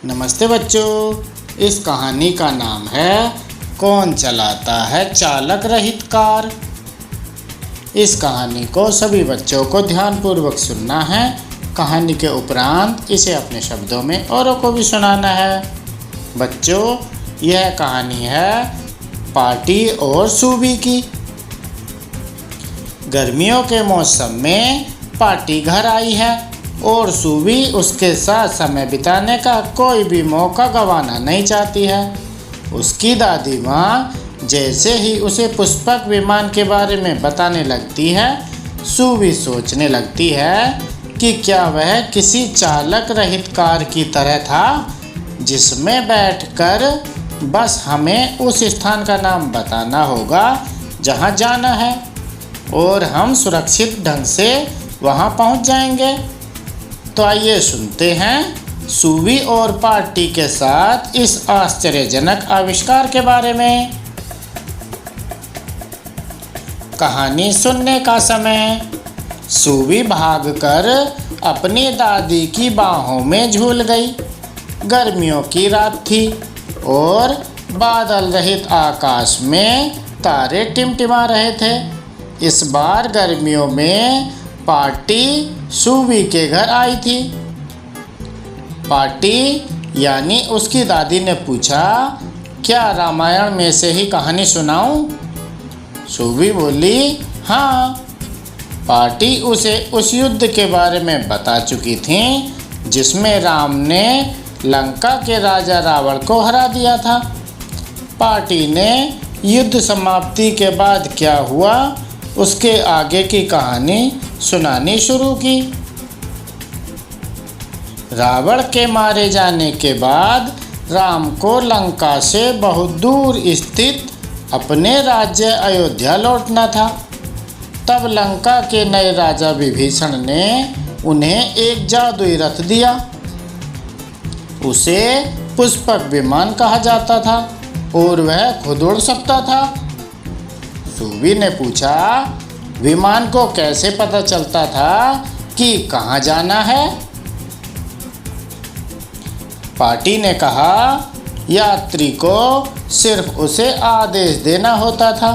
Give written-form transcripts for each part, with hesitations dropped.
नमस्ते बच्चों, इस कहानी का नाम है कौन चलाता है चालक रहित कार। इस कहानी को सभी बच्चों को ध्यानपूर्वक सुनना है। कहानी के उपरांत इसे अपने शब्दों में औरों को भी सुनाना है। बच्चों, यह कहानी है पार्टी और सूबी की। गर्मियों के मौसम में पार्टी घर आई है और सूबी उसके साथ समय बिताने का कोई भी मौका गंवाना नहीं चाहती है। उसकी दादी माँ जैसे ही उसे पुष्पक विमान के बारे में बताने लगती है, सूबी सोचने लगती है कि क्या वह किसी चालक रहित कार की तरह था जिसमें बैठकर बस हमें उस स्थान का नाम बताना होगा जहाँ जाना है और हम सुरक्षित ढंग से वहाँ पहुँच जाएंगे। तो आइए सुनते हैं सूबी और पार्टी के साथ इस आश्चर्यजनक आविष्कार के बारे में। कहानी सुनने का समय। सूबी भागकर अपनी दादी की बाहों में झूल गई। गर्मियों की रात थी और बादल रहित आकाश में तारे टिमटिमा रहे थे। इस बार गर्मियों में पार्टी सूबी के घर आई थी। पार्टी यानी उसकी दादी ने पूछा, क्या रामायण में से ही कहानी सुनाऊं? सूबी बोली, हाँ। पार्टी उसे उस युद्ध के बारे में बता चुकी थी जिसमें राम ने लंका के राजा रावण को हरा दिया था। पार्टी ने युद्ध समाप्ति के बाद क्या हुआ उसके आगे की कहानी सुनानी शुरू की। रावण के मारे जाने के बाद राम को लंका से बहुत दूर स्थित अपने राज्य अयोध्या लौटना था। तब लंका के नए राजा विभीषण ने उन्हें एक जादुई रथ दिया। उसे पुष्पक विमान कहा जाता था और वह खुद उड़ सकता था। सूबी ने पूछा, विमान को कैसे पता चलता था कि कहाँ जाना है? पार्टी ने कहा, यात्री को सिर्फ उसे आदेश देना होता था।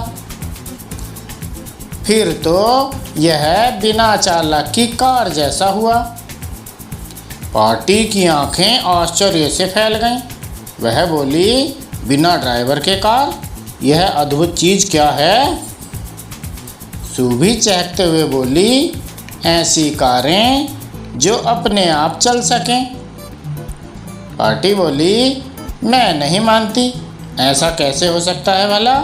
फिर तो यह बिना चालक की कार जैसा हुआ। पार्टी की आंखें आश्चर्य से फैल गईं। वह बोली, बिना ड्राइवर के कार? यह अद्भुत चीज़ क्या है? सूबी चहकते हुए बोली, ऐसी कारें जो अपने आप चल सकें। पार्टी बोली, मैं नहीं मानती, ऐसा कैसे हो सकता है भला?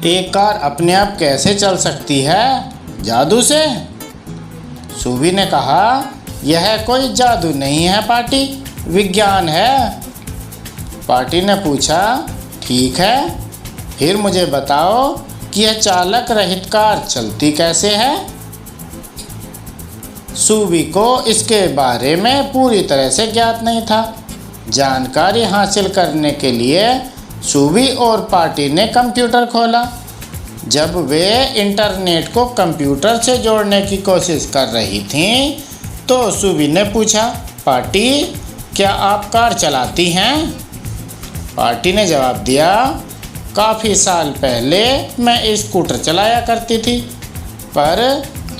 एक कार अपने आप कैसे चल सकती है? जादू से? सूबी ने कहा, यह कोई जादू नहीं है पार्टी, विज्ञान है। पार्टी ने पूछा, ठीक है, फिर मुझे बताओ कि यह चालक रहित कार चलती कैसे है? सूबी को इसके बारे में पूरी तरह से ज्ञात नहीं था। जानकारी हासिल करने के लिए सूबी और पार्टी ने कंप्यूटर खोला। जब वे इंटरनेट को कंप्यूटर से जोड़ने की कोशिश कर रही थीं, तो सूबी ने पूछा, पार्टी, क्या आप कार चलाती हैं? पार्टी ने जवाब दिया, काफ़ी साल पहले मैं स्कूटर चलाया करती थी, पर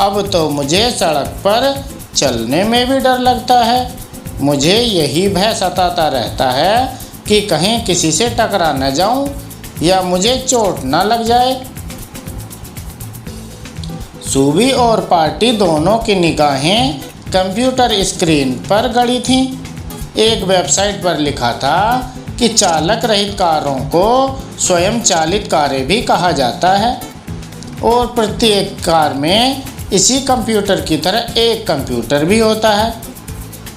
अब तो मुझे सड़क पर चलने में भी डर लगता है। मुझे यही भय सताता रहता है कि कहीं किसी से टकरा न जाऊं या मुझे चोट न लग जाए। सूबी और पार्टी दोनों की निगाहें कंप्यूटर स्क्रीन पर गड़ी थीं। एक वेबसाइट पर लिखा था कि चालक रहित कारों को स्वयं चालित कारें भी कहा जाता है और प्रत्येक कार में इसी कंप्यूटर की तरह एक कंप्यूटर भी होता है।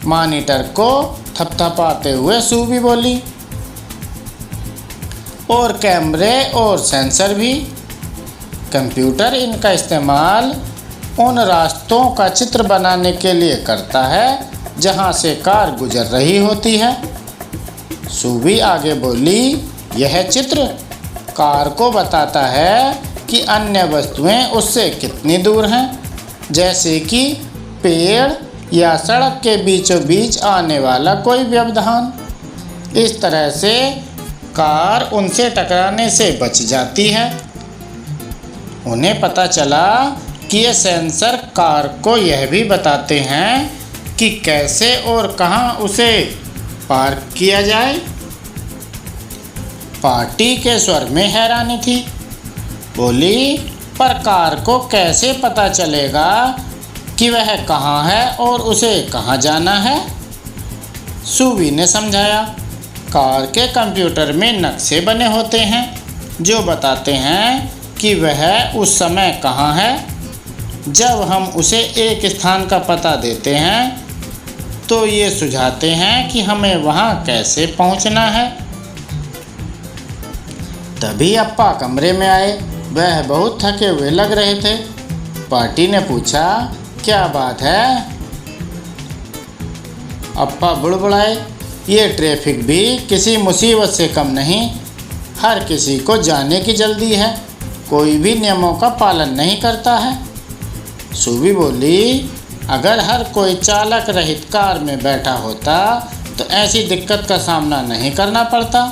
मॉनिटर को थपथपाते हुए सूबी बोली, और कैमरे और सेंसर भी। कंप्यूटर इनका इस्तेमाल उन रास्तों का चित्र बनाने के लिए करता है जहां से कार गुजर रही होती है। सूबी आगे बोली, यह चित्र कार को बताता है कि अन्य वस्तुएं उससे कितनी दूर हैं, जैसे कि पेड़ या सड़क के बीचों बीच आने वाला कोई व्यवधान। इस तरह से कार उनसे टकराने से बच जाती है। उन्हें पता चला कि ये सेंसर कार को यह भी बताते हैं कि कैसे और कहां उसे पार्क किया जाए। पार्टी के स्वर में हैरानी थी। बोली, पर कार को कैसे पता चलेगा कि वह कहाँ है और उसे कहाँ जाना है? सुवी ने समझाया, कार के कंप्यूटर में नक्शे बने होते हैं जो बताते हैं कि वह उस समय कहाँ है। जब हम उसे एक स्थान का पता देते हैं तो ये सुझाते हैं कि हमें वहाँ कैसे पहुँचना है। तभी अप्पा कमरे में आए। वह बहुत थके हुए लग रहे थे। पार्टी ने पूछा, क्या बात है? अप्पा बुड़बुड़ाए, ये ट्रैफिक भी किसी मुसीबत से कम नहीं। हर किसी को जाने की जल्दी है, कोई भी नियमों का पालन नहीं करता है। सुवी बोली, अगर हर कोई चालक रहित कार में बैठा होता तो ऐसी दिक्कत का सामना नहीं करना पड़ता।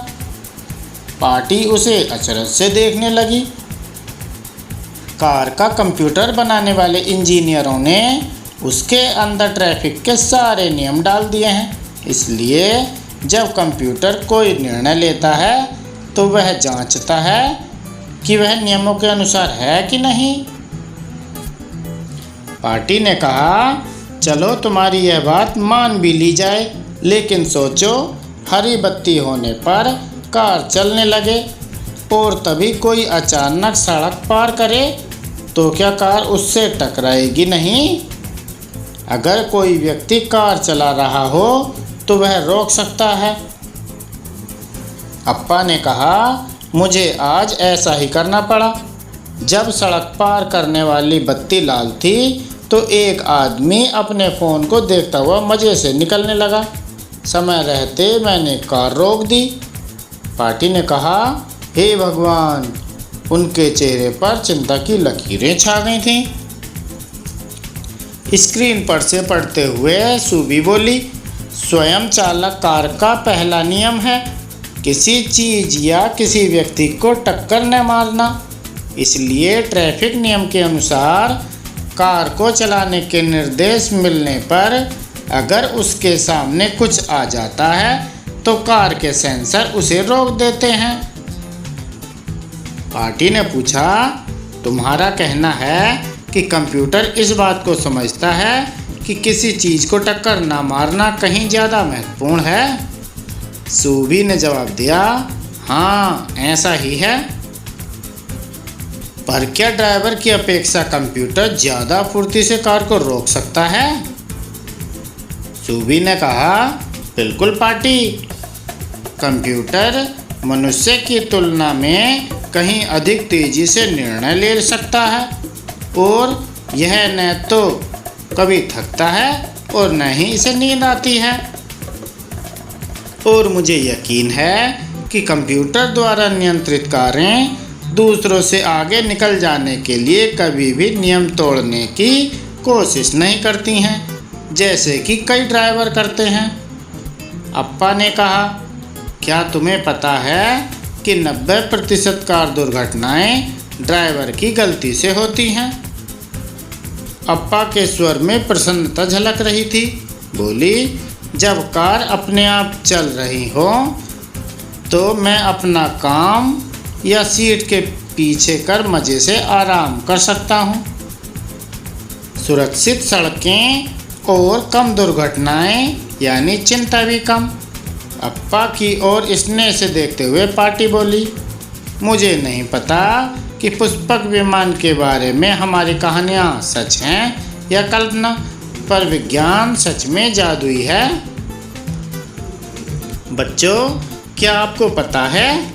पार्टी उसे अचरज से देखने लगी। कार का कंप्यूटर बनाने वाले इंजीनियरों ने उसके अंदर ट्रैफिक के सारे नियम डाल दिए हैं। इसलिए जब कंप्यूटर कोई निर्णय लेता है तो वह जांचता है कि वह नियमों के अनुसार है कि नहीं। पार्टी ने कहा, चलो तुम्हारी यह बात मान भी ली जाए, लेकिन सोचो, हरी बत्ती होने पर कार चलने लगे और तभी कोई अचानक सड़क पार करे तो क्या कार उससे टकराएगी नहीं? अगर कोई व्यक्ति कार चला रहा हो तो वह रोक सकता है। अप्पा ने कहा, मुझे आज ऐसा ही करना पड़ा। जब सड़क पार करने वाली बत्ती लाल थी तो एक आदमी अपने फ़ोन को देखता हुआ मज़े से निकलने लगा। समय रहते मैंने कार रोक दी। पार्टी ने कहा, हे भगवान! उनके चेहरे पर चिंता की लकीरें छा गई थीं। स्क्रीन पर से पढ़ते हुए सुबी बोली, स्वयं चालक कार का पहला नियम है किसी चीज़ या किसी व्यक्ति को टक्कर न मारना। इसलिए ट्रैफिक नियम के अनुसार कार को चलाने के निर्देश मिलने पर अगर उसके सामने कुछ आ जाता है तो कार के सेंसर उसे रोक देते हैं। पार्टी ने पूछा, तुम्हारा कहना है कि कंप्यूटर इस बात को समझता है कि किसी चीज़ को टक्कर ना मारना कहीं ज़्यादा महत्वपूर्ण है? सुबी ने जवाब दिया, हाँ, ऐसा ही है। पर क्या ड्राइवर की अपेक्षा कंप्यूटर ज़्यादा फुर्ती से कार को रोक सकता है? सुबी ने कहा, बिल्कुल पार्टी। कंप्यूटर मनुष्य की तुलना में कहीं अधिक तेज़ी से निर्णय ले सकता है और यह न तो कभी थकता है और न ही इसे नींद आती है। और मुझे यकीन है कि कंप्यूटर द्वारा नियंत्रित कारें दूसरों से आगे निकल जाने के लिए कभी भी नियम तोड़ने की कोशिश नहीं करती हैं, जैसे कि कई ड्राइवर करते हैं। अप्पा ने कहा, क्या तुम्हें पता है कि 90% कार दुर्घटनाएं ड्राइवर की गलती से होती हैं? अप्पा के स्वर में प्रसन्नता झलक रही थी। बोली, जब कार अपने आप चल रही हो तो मैं अपना काम या सीट के पीछे कर मज़े से आराम कर सकता हूँ। सुरक्षित सड़कें और कम दुर्घटनाएं यानी चिंता भी कम। अप्पा की ओर स्नेह से देखते हुए पार्टी बोली, मुझे नहीं पता कि पुष्पक विमान के बारे में हमारी कहानियाँ सच हैं या कल्पना, पर विज्ञान सच में जादुई है। बच्चों, क्या आपको पता है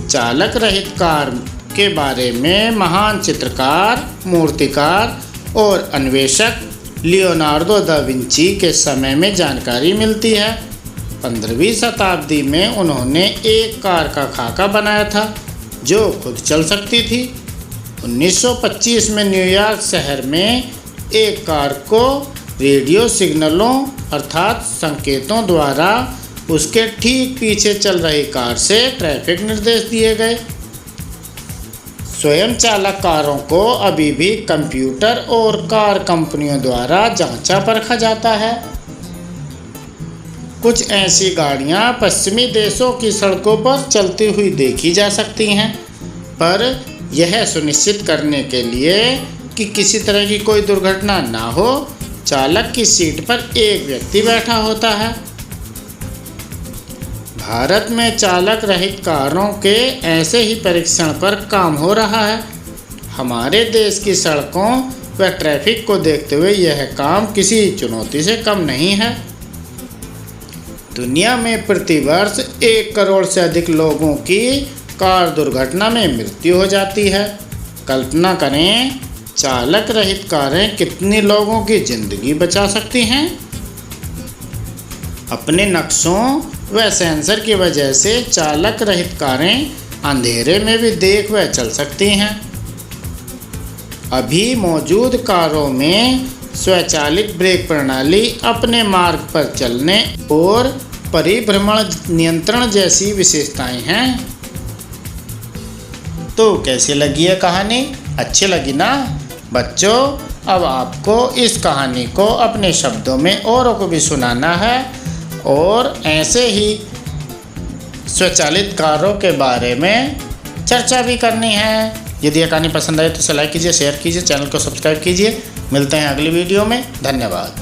चालक रहित कार के बारे में महान चित्रकार, मूर्तिकार और अन्वेषक लियोनार्डो दा विंची के समय में जानकारी मिलती है। 15वीं शताब्दी में उन्होंने एक कार का खाका बनाया था जो खुद चल सकती थी। 1925 में न्यूयॉर्क शहर में एक कार को रेडियो सिग्नलों अर्थात संकेतों द्वारा उसके ठीक पीछे चल रही कार से ट्रैफिक निर्देश दिए गए। स्वयं चालक कारों को अभी भी कंप्यूटर और कार कंपनियों द्वारा जांचा परखा जाता है। कुछ ऐसी गाड़ियां पश्चिमी देशों की सड़कों पर चलती हुई देखी जा सकती हैं, पर यह सुनिश्चित करने के लिए कि किसी तरह की कोई दुर्घटना ना हो, चालक की सीट पर एक व्यक्ति बैठा होता है। भारत में चालक रहित कारों के ऐसे ही परीक्षण पर काम हो रहा है। हमारे देश की सड़कों व ट्रैफिक को देखते हुए यह काम किसी चुनौती से कम नहीं है। दुनिया में प्रतिवर्ष 1 करोड़ से अधिक लोगों की कार दुर्घटना में मृत्यु हो जाती है। कल्पना करें, चालक रहित कारें कितनी लोगों की जिंदगी बचा सकती हैं। अपने नक्शों व सेंसर की वजह से चालक रहित कारें अंधेरे में भी देख व चल सकती हैं। अभी मौजूद कारों में स्वचालित ब्रेक प्रणाली, अपने मार्ग पर चलने और परिभ्रमण नियंत्रण जैसी विशेषताएं हैं। तो कैसी लगी है कहानी? अच्छी लगी ना बच्चों? अब आपको इस कहानी को अपने शब्दों में औरों को भी सुनाना है और ऐसे ही स्वचालित कारों के बारे में चर्चा भी करनी है। यदि यह कहानी पसंद आए तो इसे लाइक कीजिए, शेयर कीजिए, चैनल को सब्सक्राइब कीजिए। मिलते हैं अगली वीडियो में। धन्यवाद।